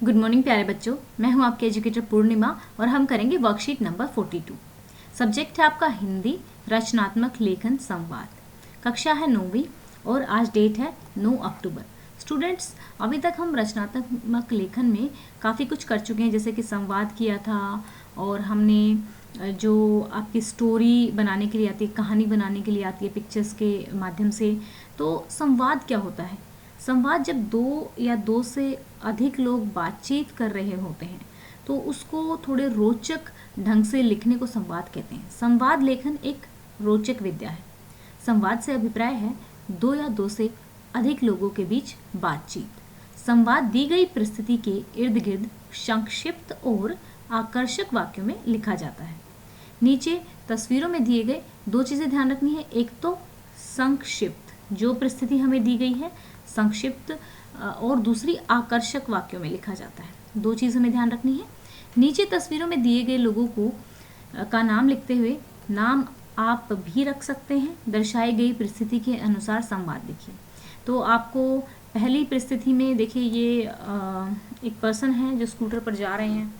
Good morning प्यारे बच्चों, मैं हूं आपके एजुकेटर पूर्णिमा और हम करेंगे वर्कशीट नंबर 42। सब्जेक्ट है आपका हिंदी रचनात्मक लेखन संवाद। कक्षा है 9वीं और आज डेट है 9 अक्टूबर। स्टूडेंट्स, अभी तक हम रचनात्मक लेखन में काफ़ी कुछ कर चुके हैं, जैसे कि संवाद किया था और हमने जो आपकी स्टोरी बनाने के लिए आती है, कहानी बनाने के लिए आती है पिक्चर्स के माध्यम से। तो संवाद क्या होता है? संवाद जब दो या दो से अधिक लोग बातचीत कर रहे होते हैं तो उसको थोड़े रोचक ढंग से लिखने को संवाद कहते हैं। संवाद लेखन एक रोचक विद्या है। संवाद से अभिप्राय है दो या दो से अधिक लोगों के बीच बातचीत। संवाद दी गई परिस्थिति के इर्द गिर्द संक्षिप्त और आकर्षक वाक्यों में लिखा जाता है। नीचे तस्वीरों में दिए गए दो चीज़ें ध्यान रखनी है। एक तो संक्षिप्त, जो परिस्थिति हमें दी गई है संक्षिप्त, और दूसरी आकर्षक वाक्यों में लिखा जाता है। दो चीज़ हमें ध्यान रखनी है। नीचे तस्वीरों में दिए गए लोगों को का नाम लिखते हुए नाम आप भी रख सकते हैं। दर्शाई गई परिस्थिति के अनुसार संवाद लिखिए। तो आपको पहली परिस्थिति में देखिए, ये एक पर्सन है जो स्कूटर पर जा रहे हैं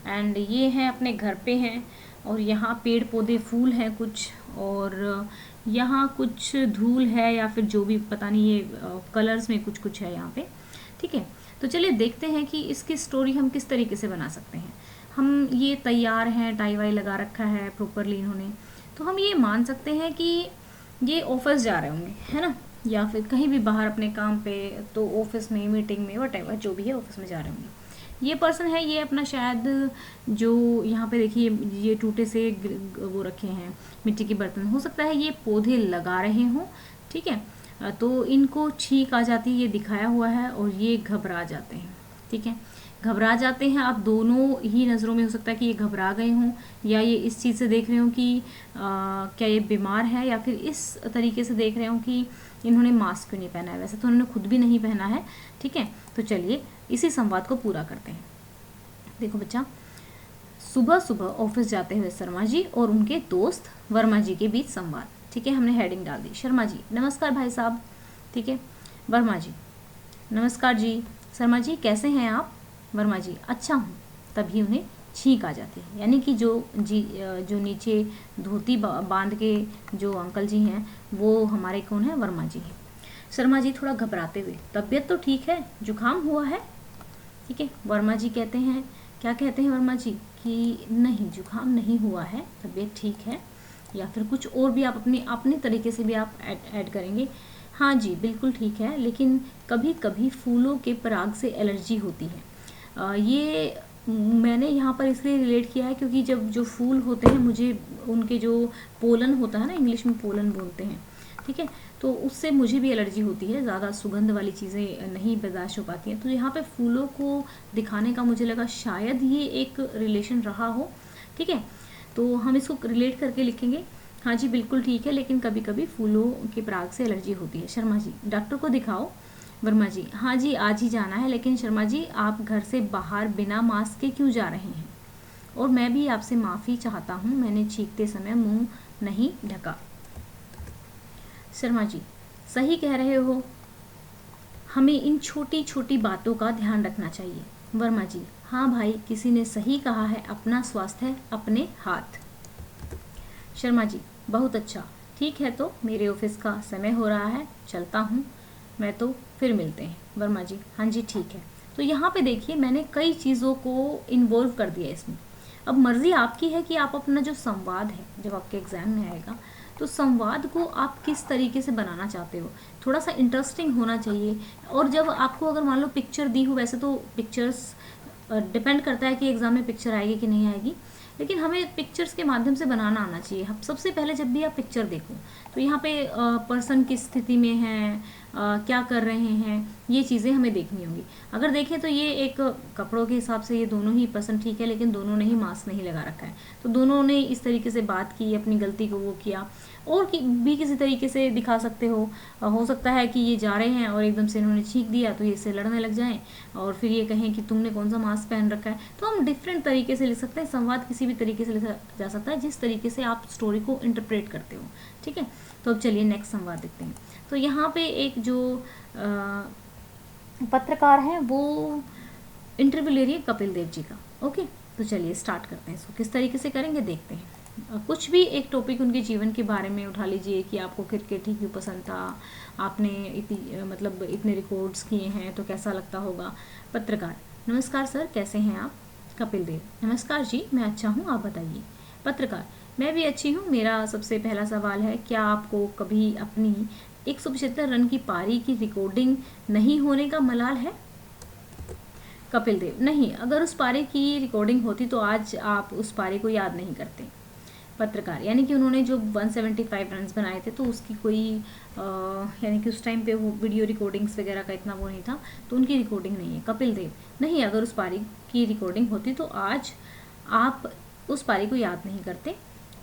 एंड ये है अपने घर पे हैं और यहाँ पेड़ पौधे फूल हैं कुछ, और यहाँ कुछ धूल है या फिर जो भी पता नहीं, ये कलर्स में कुछ कुछ है यहाँ पे। ठीक है, तो चलिए देखते हैं कि इसकी स्टोरी हम किस तरीके से बना सकते हैं। हम ये तैयार हैं, टाई वाई लगा रखा है प्रॉपरली इन्होंने, तो हम ये मान सकते हैं कि ये ऑफिस जा रहे होंगे, है ना, या फिर कहीं भी बाहर अपने काम पे, तो ऑफिस में, मीटिंग में, वट जो भी है ऑफिस में जा रहे होंगे। ये पर्सन है, ये अपना शायद जो यहाँ पे देखिए ये टूटे से वो रखे हैं मिट्टी के बर्तन, हो सकता है ये पौधे लगा रहे हों। ठीक है, तो इनको छींक आ जाती है, ये दिखाया हुआ है, और ये घबरा जाते हैं। ठीक है, घबरा जाते हैं। आप दोनों ही नज़रों में हो सकता है कि ये घबरा गए हों या ये इस चीज़ से देख रहे हो कि क्या ये बीमार है, या फिर इस तरीके से देख रहे हो कि इन्होंने मास्क क्यों नहीं पहना है। वैसे तो उन्होंने खुद भी नहीं पहना है। ठीक है, तो चलिए इसी संवाद को पूरा करते हैं। देखो बच्चा, सुबह सुबह ऑफिस जाते हुए शर्मा जी और उनके दोस्त वर्मा जी के बीच संवाद। ठीक है, हमने हेडिंग डाल दी। शर्मा जी, नमस्कार भाई साहब। ठीक है, वर्मा जी, नमस्कार जी। शर्मा जी, कैसे हैं आप? वर्मा जी, अच्छा हूँ। तभी उन्हें छींक आ जाती है, यानी कि जो नीचे धोती बांध के जो अंकल जी हैं वो हमारे कौन है? वर्मा जी हैं। शर्मा जी थोड़ा घबराते हुए, तबीयत तो ठीक है, जुकाम हुआ है? ठीक है, वर्मा जी कहते हैं, क्या कहते हैं वर्मा जी कि नहीं, जुकाम नहीं हुआ है, तबीयत ठीक है। या फिर कुछ और भी आप अपने तरीके से भी आप ऐड करेंगे। हाँ जी, बिल्कुल ठीक है, लेकिन कभी कभी फूलों के पराग से एलर्जी होती है। ये मैंने यहाँ पर इसलिए रिलेट किया है क्योंकि जब जो फूल होते हैं, मुझे उनके जो पोलन होता है ना, इंग्लिश में पोलन बोलते हैं। ठीक है, तो उससे मुझे भी एलर्जी होती है, ज़्यादा सुगंध वाली चीज़ें नहीं बर्दाश्त हो पाती हैं। तो यहाँ पे फूलों को दिखाने का मुझे लगा शायद ये एक रिलेशन रहा हो। ठीक है, तो हम इसको रिलेट करके लिखेंगे। हाँ जी, बिल्कुल ठीक है, लेकिन कभी कभी फूलों के पराग से एलर्जी होती है। शर्मा जी, डॉक्टर को दिखाओ। वर्मा जी, हाँ जी, आज ही जाना है, लेकिन शर्मा जी आप घर से बाहर बिना मास्क के क्यों जा रहे हैं? और मैं भी आपसे माफ़ी चाहता हूँ, मैंने छींकते समय मुंह नहीं ढका। शर्मा जी, सही कह रहे हो, हमें इन छोटी छोटी बातों का ध्यान रखना चाहिए। वर्मा जी, हाँ भाई, किसी ने सही कहा है, अपना स्वास्थ्य है अपने हाथ। शर्मा जी, बहुत अच्छा, ठीक है, तो मेरे ऑफिस का समय हो रहा है, चलता हूँ मैं, तो फिर मिलते हैं। वर्मा जी, हाँ जी ठीक है। तो यहाँ पे देखिए, मैंने कई चीज़ों को इन्वॉल्व कर दिया इसमें। अब मर्ज़ी आपकी है कि आप अपना जो संवाद है, जब आपके एग्ज़ाम में आएगा, तो संवाद को आप किस तरीके से बनाना चाहते हो। थोड़ा सा इंटरेस्टिंग होना चाहिए। और जब आपको अगर मान लो पिक्चर दी हो, वैसे तो पिक्चर्स डिपेंड करता है कि एग्ज़ाम में पिक्चर आएगी कि नहीं आएगी, लेकिन हमें पिक्चर्स के माध्यम से बनाना आना चाहिए। हम सबसे पहले जब भी आप पिक्चर देखो तो यहाँ पे पर्सन किस स्थिति में है, क्या कर रहे हैं, ये चीज़ें हमें देखनी होंगी। अगर देखें तो ये एक कपड़ों के हिसाब से ये दोनों ही पर्सन ठीक है, लेकिन दोनों ने ही मास्क नहीं लगा रखा है, तो दोनों ने इस तरीके से बात की, अपनी गलती को वो किया। और भी किसी तरीके से दिखा सकते हो सकता है कि ये जा रहे हैं और एकदम से इन्होंने छींक दिया तो ये इससे लड़ने लग जाएं और फिर ये कहें कि तुमने कौन सा मास्क पहन रखा है। तो हम डिफरेंट तरीके से लिख सकते हैं। संवाद किसी भी तरीके से लिखा जा सकता है, जिस तरीके से आप स्टोरी को इंटरप्रेट करते हो। ठीक है, तो अब चलिए नेक्स्ट संवाद देखते हैं। तो यहाँ पे एक जो पत्रकार हैं वो इंटरव्यू ले रही है कपिल देव जी का। ओके, तो चलिए स्टार्ट करते हैं। इसको किस तरीके से करेंगे देखते हैं। कुछ भी एक टॉपिक उनके जीवन के बारे में उठा लीजिए कि आपको क्रिकेट ही क्यों पसंद था, आपने मतलब इतने रिकॉर्ड्स किए हैं तो कैसा लगता होगा। पत्रकार, नमस्कार सर, कैसे हैं आप? कपिल देव, नमस्कार जी, मैं अच्छा हूँ, आप बताइए। पत्रकार, मैं भी अच्छी हूँ। मेरा सबसे पहला सवाल है, क्या आपको कभी अपनी 175 रन की पारी की रिकॉर्डिंग नहीं होने का मलाल है? कपिल देव, नहीं, अगर उस पारी की रिकॉर्डिंग होती तो आज आप उस पारी को याद नहीं करते। पत्रकार, यानी कि उन्होंने जो 175 रन बनाए थे तो उसकी कोई यानी कि उस टाइम पे वो वीडियो रिकॉर्डिंग्स वगैरह का इतना वो नहीं था, तो उनकी रिकॉर्डिंग नहीं है। कपिल देव, नहीं, अगर उस पारी की रिकॉर्डिंग होती तो आज आप उस पारी को याद नहीं करते।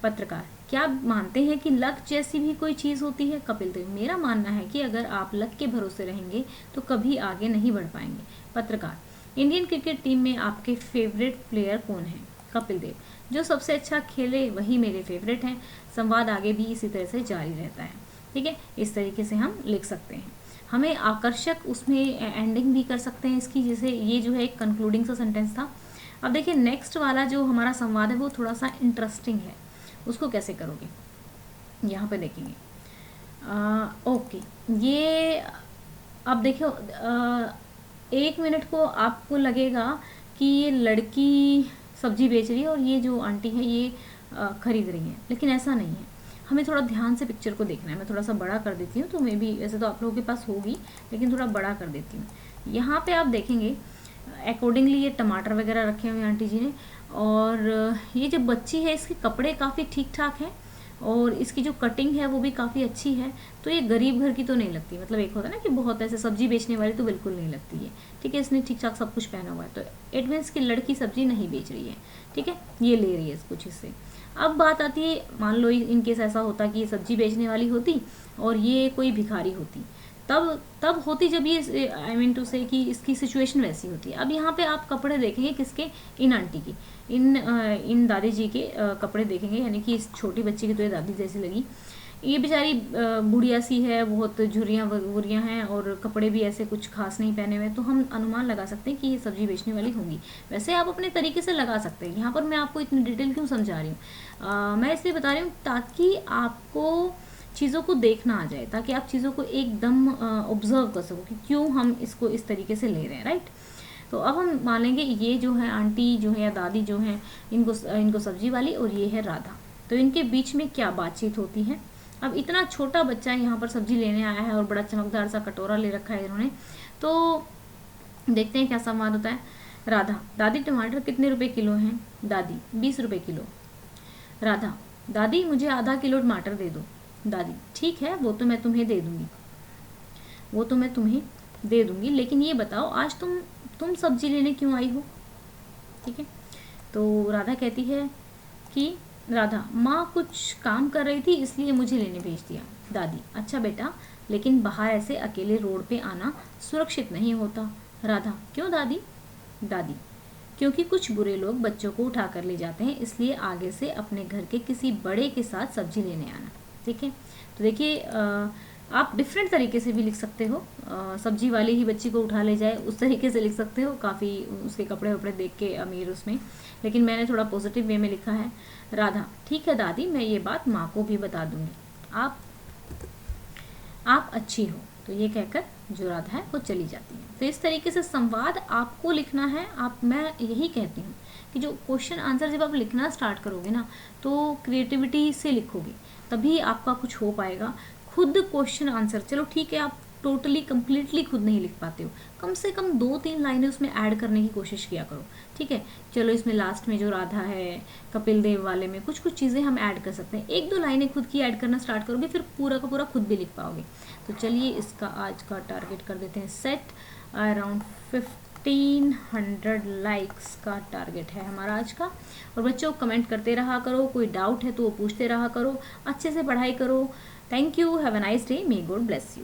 पत्रकार, क्या आप मानते हैं कि लक जैसी भी कोई चीज़ होती है? कपिल देव, मेरा मानना है कि अगर आप लक के भरोसे रहेंगे तो कभी आगे नहीं बढ़ पाएंगे। पत्रकार, इंडियन क्रिकेट टीम में आपके फेवरेट प्लेयर कौन है? कपिल देव, जो सबसे अच्छा खेले वही मेरे फेवरेट हैं। संवाद आगे भी इसी तरह से जारी रहता है। ठीक है, इस तरीके से हम लिख सकते हैं। हमें आकर्षक उसमें एंडिंग भी कर सकते हैं इसकी, जैसे ये जो है एक कंक्लूडिंग सा सेंटेंस था। अब देखिए नेक्स्ट वाला जो हमारा संवाद है वो थोड़ा सा इंटरेस्टिंग है, उसको कैसे करोगे यहाँ पे देखेंगे। ओके, ये अब देखो 1 मिनट को आपको लगेगा कि ये लड़की सब्जी बेच रही है और ये जो आंटी है ये खरीद रही है, लेकिन ऐसा नहीं है। हमें थोड़ा ध्यान से पिक्चर को देखना है। मैं थोड़ा सा बड़ा कर देती हूँ, तो मे भी वैसे तो आप लोगों के पास होगी, लेकिन थोड़ा बड़ा कर देती हूँ। यहाँ पे आप देखेंगे अकॉर्डिंगली ये टमाटर वगैरह रखे हुए आंटी जी ने, और ये जो बच्ची है इसके कपड़े काफ़ी ठीक ठाक हैं और इसकी जो कटिंग है वो भी काफ़ी अच्छी है, तो ये गरीब घर की तो नहीं लगती। मतलब एक होता है ना कि बहुत ऐसे सब्जी बेचने वाली, तो बिल्कुल नहीं लगती है। ठीक है, इसने ठीक ठाक सब कुछ पहना हुआ है, तो इट मीन्स की लड़की सब्जी नहीं बेच रही है। ठीक है, ये ले रही है कुछ इससे। अब बात आती है, मान लो इनकेस ऐसा होता कि ये सब्जी बेचने वाली होती और ये कोई भिखारी होती, तब होती जब ये आई मीन टू से कि इसकी सिचुएशन वैसी होती है। अब यहाँ पे आप कपड़े देखेंगे किसके? इन आंटी की, इन दादी जी के कपड़े देखेंगे, यानी कि इस छोटी बच्ची की तो ये दादी जैसी लगी। ये बेचारी बुढ़िया सी है, बहुत झुर्रियाँ वुरियाँ हैं और कपड़े भी ऐसे कुछ खास नहीं पहने हुए, तो हम अनुमान लगा सकते हैं कि ये सब्जी बेचने वाली होंगी। वैसे आप अपने तरीके से लगा सकते हैं। यहाँ पर मैं आपको इतनी डिटेल क्यों समझा रही हूँ? मैं इसलिए बता रही हूँ ताकि आपको चीज़ों को देखना आ जाए, ताकि आप चीज़ों को एकदम ऑब्जर्व कर सको कि क्यों हम इसको इस तरीके से ले रहे हैं, राइट। तो अब हम मान लेंगे ये जो है आंटी जो है या दादी जो है, इनको सब्जी वाली, और ये है राधा। तो इनके बीच में क्या बातचीत होती है? अब इतना छोटा बच्चा यहाँ पर सब्जी लेने आया है और बड़ा चमकदार सा कटोरा ले रखा है इन्होंने, तो देखते हैं क्या संवाद होता है। राधा, दादी टमाटर कितने रुपए किलो हैं? दादी, 20 रुपए किलो। राधा, दादी मुझे आधा किलो टमाटर दे दो। दादी, ठीक है, वो तो मैं तुम्हें दे दूंगी, लेकिन ये बताओ आज तुम सब्जी लेने क्यों आई हो? ठीक है, तो राधा कहती है कि राधा, माँ कुछ काम कर रही थी इसलिए मुझे लेने भेज दिया। दादी, अच्छा बेटा, लेकिन बाहर ऐसे अकेले रोड पे आना सुरक्षित नहीं होता। राधा, क्यों दादी? दादी, क्योंकि कुछ बुरे लोग बच्चों को उठा कर ले जाते हैं, इसलिए आगे से अपने घर के किसी बड़े के साथ सब्जी लेने आना। ठीक है, तो देखिए आप डिफरेंट तरीके से भी लिख सकते हो। सब्जी वाली ही बच्ची को उठा ले जाए, उस तरीके से लिख सकते हो, काफ़ी उसके कपड़े वपड़े देख के अमीर उसमें, लेकिन मैंने थोड़ा पॉजिटिव वे में लिखा है। राधा, ठीक है दादी, मैं ये बात माँ को भी बता दूंगी, आप अच्छी हो। तो ये कहकर जो राधा है वो चली जाती है। तो इस तरीके से संवाद आपको लिखना है। मैं यही कहती हूँ कि जो क्वेश्चन आंसर जब आप लिखना स्टार्ट करोगे ना, तो क्रिएटिविटी से लिखोगे, तभी आपका कुछ हो पाएगा। खुद क्वेश्चन आंसर, चलो ठीक है, आप टोटली कंप्लीटली खुद नहीं लिख पाते हो, कम से कम 2-3 लाइनें उसमें ऐड करने की कोशिश किया करो। ठीक है, चलो इसमें लास्ट में जो राधा है, कपिल देव वाले में कुछ चीज़ें हम ऐड कर सकते हैं। 1-2 लाइनें खुद की ऐड करना स्टार्ट करोगे, फिर पूरा का पूरा खुद भी लिख पाओगे। तो चलिए इसका आज का टारगेट कर देते हैं सेट। अराउंड 1500 लाइक्स का टारगेट है हमारा आज का। और बच्चों कमेंट करते रहा करो, कोई डाउट है तो वो पूछते रहा करो, अच्छे से पढ़ाई करो। Thank you, have a nice day, may God bless you.